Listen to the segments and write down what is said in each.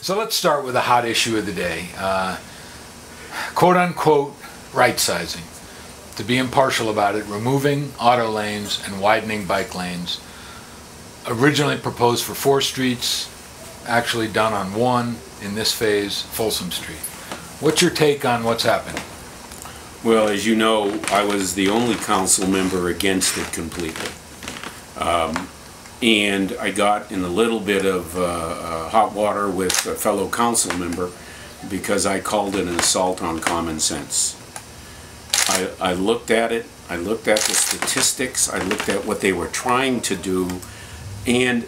So let's start with a hot issue of the day. Quote-unquote right-sizing. To be impartial about it, removing auto lanes and widening bike lanes. Originally proposed for 4 streets, actually done on 1 in this phase, Folsom Street. What's your take on what's happened? Well, as you know, I was the only council member against it completely. And I got in a little bit of hot water with a fellow council member because I called it an assault on common sense. I looked at it, I looked at the statistics, I looked at what they were trying to do, and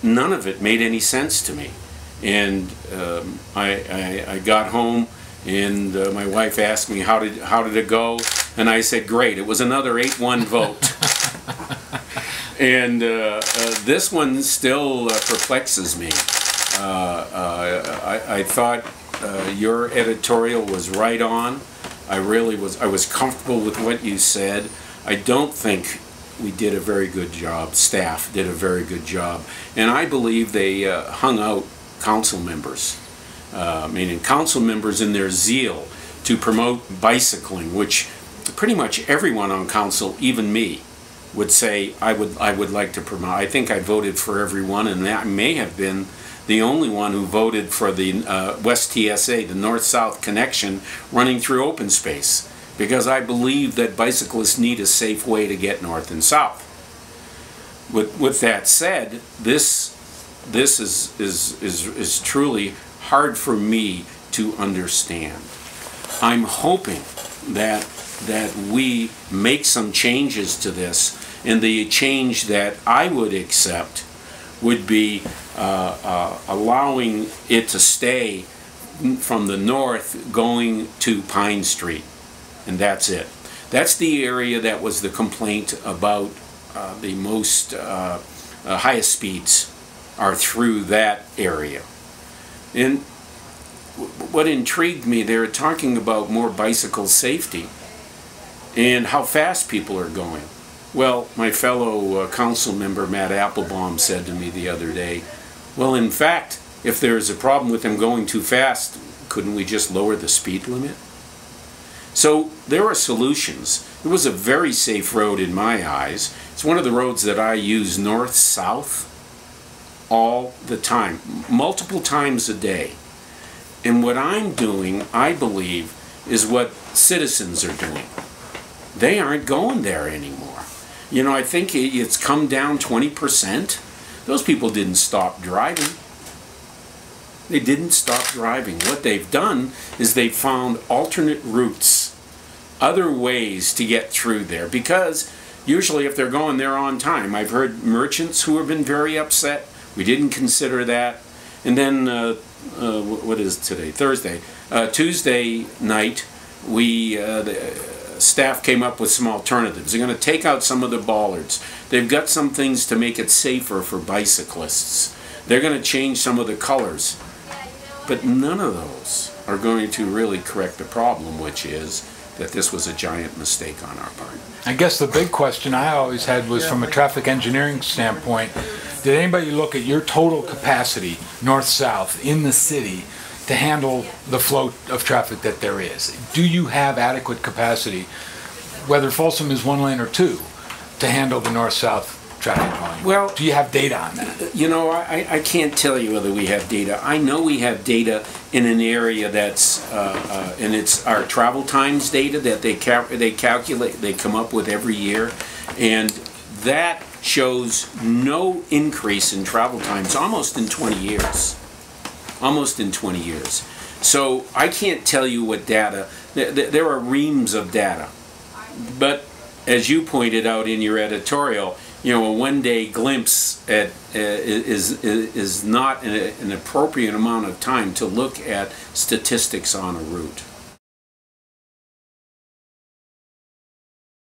none of it made any sense to me. And I got home, and my wife asked me how did it go, and I said great. It was another 8-1 vote. And this one still perplexes me. I thought your editorial was right on. I was comfortable with what you said. I don't think we did a very good job. Staff did a very good job. And I believe they hung out council members. Meaning council members in their zeal to promote bicycling, which pretty much everyone on council, even me, would say I would like to promote. I think I voted for everyone, and that may have been the only one who voted for the West TSA, the North-South Connection, running through open space, because I believe that bicyclists need a safe way to get north and south. With that said, this is truly hard for me to understand. I'm hoping that we make some changes to this, and the change that I would accept would be allowing it to stay from the north going to Pine Street, and that's it. That's the area that was the complaint about. The most highest speeds are through that area. And what intrigued me, they were talking about more bicycle safety and how fast people are going. Well, my fellow council member Matt Applebaum said to me the other day, well, in fact, if there's a problem with them going too fast, couldn't we just lower the speed limit? So there are solutions. It was a very safe road in my eyes. It's one of the roads that I use north-south all the time, multiple times a day. And what I'm doing, I believe, is what citizens are doing. They aren't going there anymore. You know, I think it's come down 20%. Those people didn't stop driving. They didn't stop driving. What they've done is they've found alternate routes, other ways to get through there, because usually if they're going there on time. I've heard merchants who have been very upset. We didn't consider that. And then, what is today? Thursday. Tuesday night, the staff came up with some alternatives. They're going to take out some of the bollards. They've got some things to make it safer for bicyclists. They're going to change some of the colors. But none of those are going to really correct the problem, which is that this was a giant mistake on our part. I guess the big question I always had was, from a traffic engineering standpoint, did anybody look at your total capacity, north-south, in the city to handle the flow of traffic that there is? Do you have adequate capacity, whether Folsom is 1 lane or 2, to handle the north-south traffic volume? Well, do you have data on that? You know, I can't tell you whether we have data. I know we have data in an area that's, and it's our travel times data that they calculate, they come up with every year, and that shows no increase in travel times almost in 20 years. Almost in 20 years. So I can't tell you what data, there are reams of data. But as you pointed out in your editorial, you know, a one-day glimpse at is not an appropriate amount of time to look at statistics on a route.